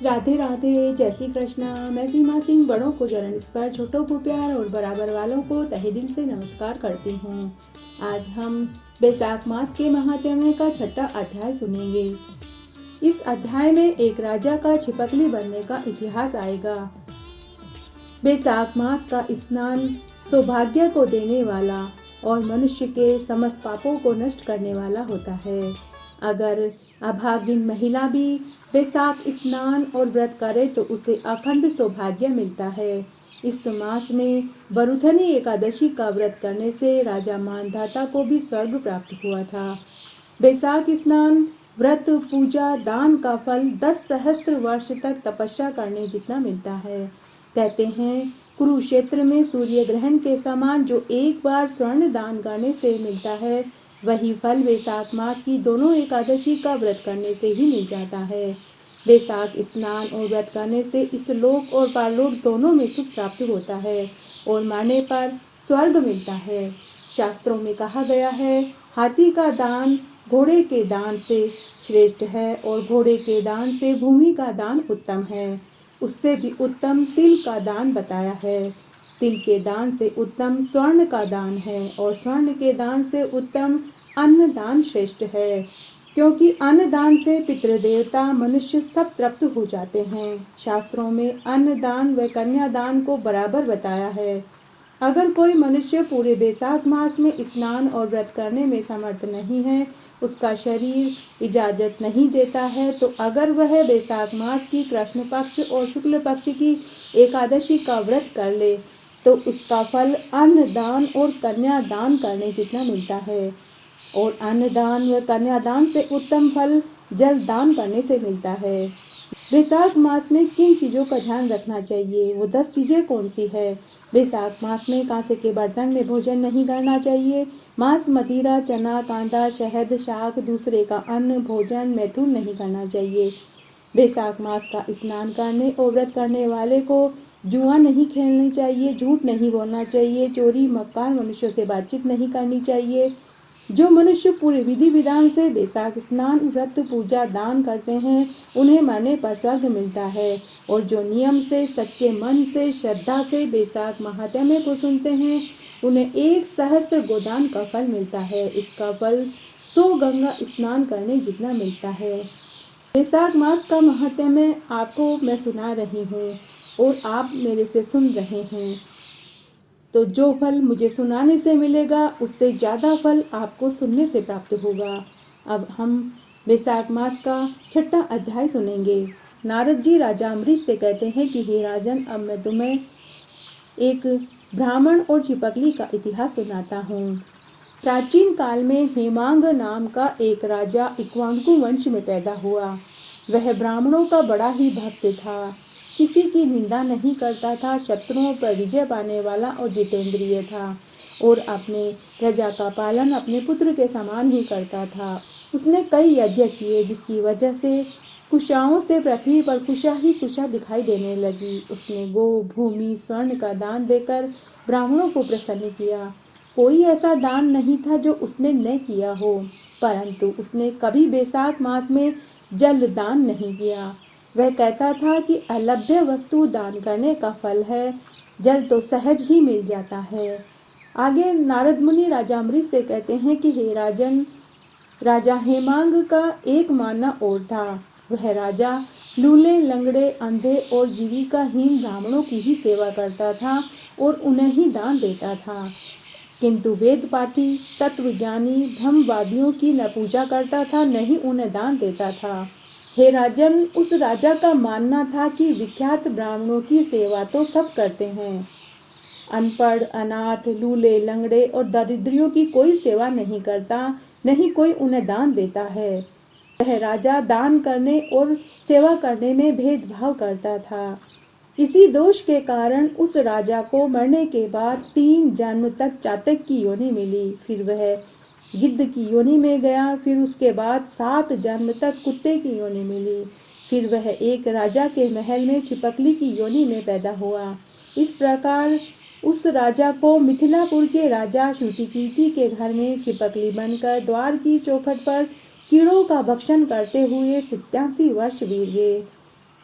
राधे राधे, जय श्री कृष्णा। मैं सीमा सिंह बड़ों को जलन स्पर्श, छोटों को प्यार और बराबर वालों को तहे दिल से नमस्कार करती हूँ। आज हम बैसाख मास के महात्म्य का छठा अध्याय सुनेंगे। इस अध्याय में एक राजा का छिपकली बनने का इतिहास आएगा। बैसाख मास का स्नान सौभाग्य को देने वाला और मनुष्य के समस्त पापों को नष्ट करने वाला होता है। अगर अभागिन महिला भी बैसाख स्नान और व्रत करे तो उसे अखंड सौभाग्य मिलता है। इस मास में बरुथनी एकादशी का व्रत करने से राजा मानधाता को भी स्वर्ग प्राप्त हुआ था। बैसाख स्नान, व्रत, पूजा, दान का फल 10 सहस्त्र वर्ष तक तपस्या करने जितना मिलता है। कहते हैं कुरुक्षेत्र में सूर्य ग्रहण के समान जो एक बार स्वर्ण दान करने से मिलता है, वही फल बैसाख मास की दोनों एकादशी का व्रत करने से ही मिल जाता है। बैसाख स्नान और व्रत करने से इस लोक और परलोक दोनों में सुख प्राप्त होता है और माने पर स्वर्ग मिलता है। शास्त्रों में कहा गया है, हाथी का दान घोड़े के दान से श्रेष्ठ है और घोड़े के दान से भूमि का दान उत्तम है। उससे भी उत्तम तिल का दान बताया है। तिल के दान से उत्तम स्वर्ण का दान है और स्वर्ण के दान से उत्तम अन्न दान श्रेष्ठ है, क्योंकि अन्न दान से पितृदेवता मनुष्य सब तृप्त हो जाते हैं। शास्त्रों में अन्न दान व कन्या दान को बराबर बताया है। अगर कोई मनुष्य पूरे बैसाख मास में स्नान और व्रत करने में समर्थ नहीं है, उसका शरीर इजाजत नहीं देता है, तो अगर वह बैसाख मास की कृष्ण पक्ष और शुक्ल पक्ष की एकादशी का व्रत कर ले तो उसका फल अन्न दान और कन्या दान करने जितना मिलता है। और अन्न दान व कन्या दान से उत्तम फल जल दान करने से मिलता है। बैसाख मास में किन चीज़ों का ध्यान रखना चाहिए, वो 10 चीज़ें कौन सी है? बैसाख मास में कांसे के बर्तन में भोजन नहीं करना चाहिए। मांस, मदिरा, चना, कांदा, शहद, शाक, दूसरे का अन्न भोजन मैथुन नहीं करना चाहिए। बैसाख मास का स्नान करने और व्रत करने वाले को जुआ नहीं खेलनी चाहिए, झूठ नहीं बोलना चाहिए, चोरी मक्कार मनुष्यों से बातचीत नहीं करनी चाहिए। जो मनुष्य पूरे विधि विधान से बैसाख स्नान, व्रत, पूजा, दान करते हैं, उन्हें मरने पर स्वर्ग मिलता है। और जो नियम से, सच्चे मन से, श्रद्धा से बैसाख महात्म्य को सुनते हैं, उन्हें 1 सहस्त्र गोदान का फल मिलता है। इसका फल 100 गंगा स्नान करने जितना मिलता है। बैसाख मास का महात्म्य आपको मैं सुना रही हूँ और आप मेरे से सुन रहे हैं, तो जो फल मुझे सुनाने से मिलेगा उससे ज़्यादा फल आपको सुनने से प्राप्त होगा। अब हम बैसाख मास का छठा अध्याय सुनेंगे। नारद जी राजा अम्बरीश से कहते हैं कि हे राजन, अब मैं तुम्हें एक ब्राह्मण और छिपकली का इतिहास सुनाता हूँ। प्राचीन काल में हेमांग नाम का एक राजा इक्ष्वाकु वंश में पैदा हुआ। वह ब्राह्मणों का बड़ा ही भक्त था, किसी की निंदा नहीं करता था, शत्रुओं पर विजय पाने वाला और जितेंद्रिय था और अपने प्रजा का पालन अपने पुत्र के समान ही करता था। उसने कई यज्ञ किए जिसकी वजह से कुशाओं से पृथ्वी पर कुशा ही कुशा दिखाई देने लगी। उसने गो, भूमि, स्वर्ण का दान देकर ब्राह्मणों को प्रसन्न किया। कोई ऐसा दान नहीं था जो उसने न किया हो, परंतु उसने कभी बैसाख मास में जल दान नहीं किया। वह कहता था कि अलभ्य वस्तु दान करने का फल है, जल तो सहज ही मिल जाता है। आगे नारद मुनि राजा अम्बरीश से कहते हैं कि हे राजन, राजा हेमांग का एक मानना और था। वह राजा लूले, लंगड़े, अंधे और जीविकाहीन ब्राह्मणों की ही सेवा करता था और उन्हें ही दान देता था, किंतु वेद पाठी, तत्वज्ञानी, ब्रह्मवादियों की न पूजा करता था, न ही उन्हें दान देता था। हे राजन, उस राजा का मानना था कि विख्यात ब्राह्मणों की सेवा तो सब करते हैं, अनपढ़, अनाथ, लूले, लंगड़े और दरिद्रियों की कोई सेवा नहीं करता, न ही कोई उन्हें दान देता है। वह राजा दान करने और सेवा करने में भेदभाव करता था। इसी दोष के कारण उस राजा को मरने के बाद 3 जन्म तक चातक की योनि मिली, फिर वह गिद्ध की योनि में गया, फिर उसके बाद 7 जन्म तक कुत्ते की योनि मिली, फिर वह एक राजा के महल में छिपकली की योनि में पैदा हुआ। इस प्रकार उस राजा को मिथिलापुर के राजा श्रुतिकीर्ति के घर में छिपकली बनकर द्वार की चौखट पर कीड़ों का भक्षण करते हुए 87 वर्ष बीत गए।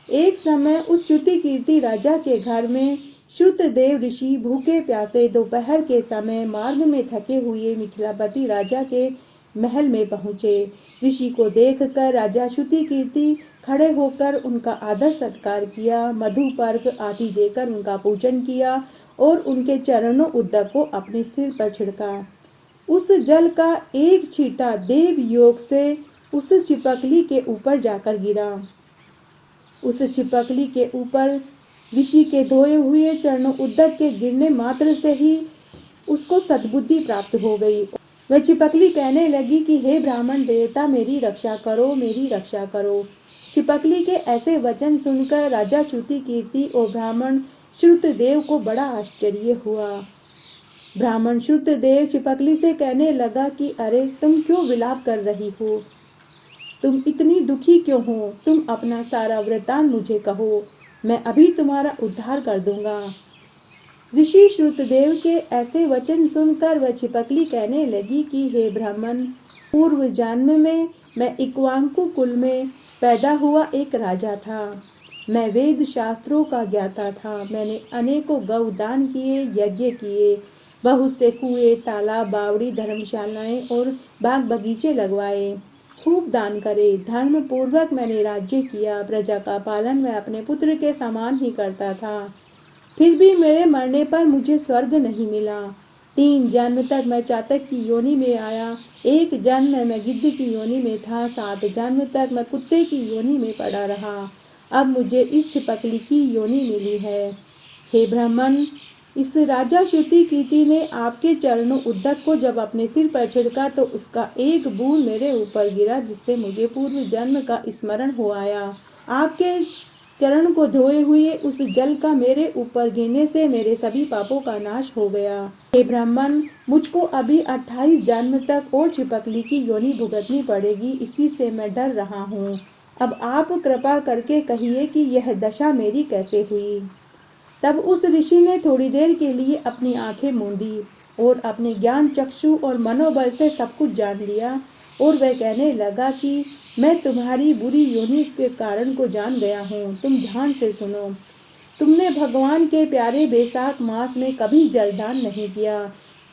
एक समय उस श्रुति कीर्ति राजा के घर में श्रुतदेव ऋषि भूखे प्यासे दोपहर के समय मार्ग में थके हुए मिथिलापति राजा के महल में पहुँचे। ऋषि को देखकर राजा श्रुति कीर्ति खड़े होकर उनका आदर सत्कार किया, मधु पर्क आदि देकर उनका पूजन किया और उनके चरणों उद्दक को अपने सिर पर छिड़का। उस जल का एक छींटा देव योग से उस चिपकली के ऊपर जाकर गिरा। उस चिपकली के ऊपर ऋषि के धोए हुए चरणों उद्दक के गिरने मात्र से ही उसको सद्बुद्धि प्राप्त हो गई। वह चिपकली कहने लगी कि हे ब्राह्मण देवता, मेरी रक्षा करो, मेरी रक्षा करो। चिपकली के ऐसे वचन सुनकर राजा श्रुति कीर्ति और ब्राह्मण श्रुतदेव को बड़ा आश्चर्य हुआ। ब्राह्मण श्रुतदेव चिपकली से कहने लगा कि अरे, तुम क्यों विलाप कर रही हो? तुम इतनी दुखी क्यों हो? तुम अपना सारा वृत्तांत मुझे कहो, मैं अभी तुम्हारा उद्धार कर दूंगा। ऋषि श्रुतदेव के ऐसे वचन सुनकर वह चिपकली कहने लगी कि हे ब्राह्मण, पूर्व जन्म में मैं इक्ष्वाकु कुल में पैदा हुआ एक राजा था। मैं वेद शास्त्रों का ज्ञाता था। मैंने अनेकों गौ दान किए, यज्ञ किए, बहुत से कुएं, तालाब, बावड़ी, धर्मशालाएं और बाग बगीचे लगवाए, खूब दान करे। धर्म पूर्वक मैंने राज्य किया। प्रजा का पालन मैं अपने पुत्र के समान ही करता था। फिर भी मेरे मरने पर मुझे स्वर्ग नहीं मिला। 3 जन्म तक मैं चातक की योनि में आया। 1 जन्म में मैं गिद्ध की योनि में था। 7 जन्म तक मैं कुत्ते की योनि में पड़ा रहा। अब मुझे इस चिपकली की योनि मिली है। हे ब्राह्मण, इस राजा श्रुति कीर्ति ने आपके चरणों उद्दक को जब अपने सिर पर छिड़का तो उसका एक बूंद मेरे ऊपर गिरा, जिससे मुझे पूर्व जन्म का स्मरण हो आया। आपके चरण को धोए हुए उस जल का मेरे ऊपर गिरने से मेरे सभी पापों का नाश हो गया। हे ब्राह्मण, मुझको अभी 28 जन्म तक और चिपकली की योनि भुगतनी पड़ेगी। इसी से मैं डर रहा हूँ। अब आप कृपा करके कहिए कि यह दशा मेरी कैसे हुई। तब उस ऋषि ने थोड़ी देर के लिए अपनी आंखें मूंदी और अपने ज्ञान चक्षु और मनोबल से सब कुछ जान लिया और वह कहने लगा कि मैं तुम्हारी बुरी योनि के कारण को जान गया हूँ। तुम ध्यान से सुनो। तुमने भगवान के प्यारे बैसाख मास में कभी जलदान नहीं किया।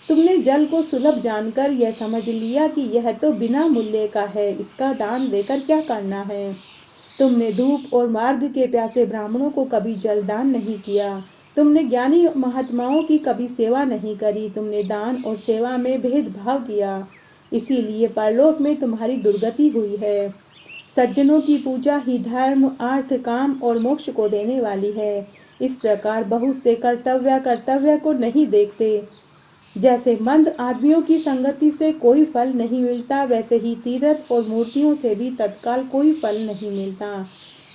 तुमने जल को सुलभ जानकर यह समझ लिया कि यह तो बिना मूल्य का है, इसका दान देकर क्या करना है। तुमने धूप और मार्ग के प्यासे ब्राह्मणों को कभी जलदान नहीं किया। तुमने ज्ञानी महात्माओं की कभी सेवा नहीं करी। तुमने दान और सेवा में भेदभाव किया, इसीलिए परलोक में तुम्हारी दुर्गति हुई है। सज्जनों की पूजा ही धर्म, अर्थ, काम और मोक्ष को देने वाली है। इस प्रकार बहुत से कर्तव्य को नहीं देखते। जैसे मंद आदमियों की संगति से कोई फल नहीं मिलता, वैसे ही तीर्थ और मूर्तियों से भी तत्काल कोई फल नहीं मिलता।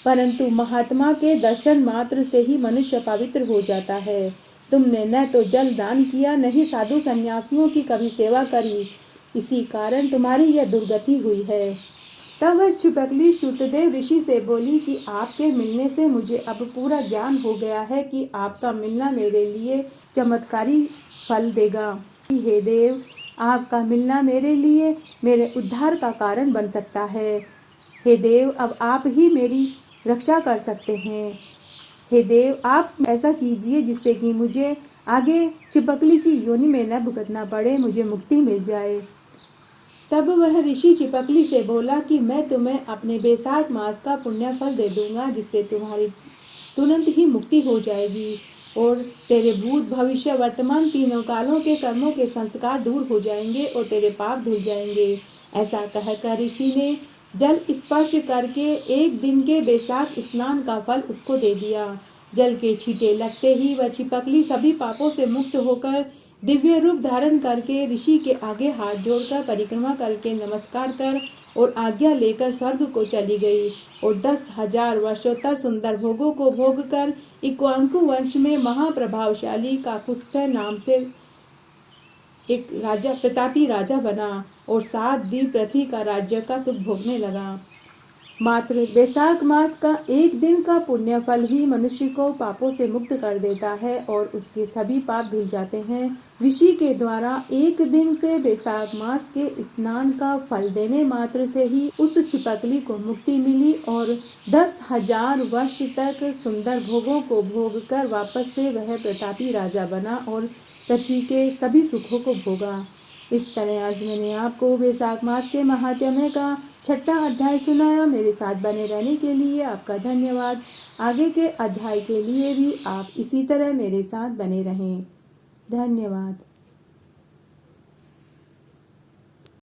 परंतु महात्मा के दर्शन मात्र से ही मनुष्य पवित्र हो जाता है। तुमने न तो जल दान किया, न ही साधु सन्यासियों की कभी सेवा करी, इसी कारण तुम्हारी यह दुर्गति हुई है। तब वह चिपकली श्रुतदेव ऋषि से बोली कि आपके मिलने से मुझे अब पूरा ज्ञान हो गया है कि आपका मिलना मेरे लिए चमत्कारी फल देगा। हे देव, आपका मिलना मेरे लिए मेरे उद्धार का कारण बन सकता है। हे देव, अब आप ही मेरी रक्षा कर सकते हैं। हे देव, आप ऐसा कीजिए जिससे कि मुझे आगे चिपकली की योनि में न भुगतना पड़े, मुझे मुक्ति मिल जाए। तब वह ऋषि चिपकली से बोला कि मैं तुम्हें अपने बैसाख मास का पुण्य फल दे दूंगा, जिससे तुम्हारी तुरंत ही मुक्ति हो जाएगी और तेरे भूत भविष्य वर्तमान तीनों कालों के कर्मों के संस्कार दूर हो जाएंगे और तेरे पाप धुल जाएंगे। ऐसा कहकर ऋषि ने जल स्पर्श करके एक दिन के बैसाख स्नान का फल उसको दे दिया। जल के छींटे लगते ही वह चिपकली सभी पापों से मुक्त होकर दिव्य रूप धारण करके ऋषि के आगे हाथ जोड़कर परिक्रमा करके नमस्कार कर और आज्ञा लेकर स्वर्ग को चली गई और 10,000 वर्षों तक सुंदर भोगों को भोग कर इक्ष्वाकु वंश में महाप्रभावशाली काकुस्थ नाम से एक राजा प्रतापी राजा बना और 7 द्वीप पृथ्वी का राज्य का सुख भोगने लगा। मात्र बैसाख मास का एक दिन का पुण्य फल ही मनुष्य को पापों से मुक्त कर देता है और उसके सभी पाप धुल जाते हैं। ऋषि के द्वारा एक दिन के बैसाख मास के स्नान का फल देने मात्र से ही उस छिपकली को मुक्ति मिली और 10,000 वर्ष तक सुंदर भोगों को भोग कर वापस से वह प्रतापी राजा बना और पृथ्वी के सभी सुखों को भोगा। इस तरह आज मैंने आपको बैसाख मास के महात्म्य का 6वां अध्याय सुनाया। मेरे साथ बने रहने के लिए आपका धन्यवाद। आगे के अध्याय के लिए भी आप इसी तरह मेरे साथ बने रहें। धन्यवाद।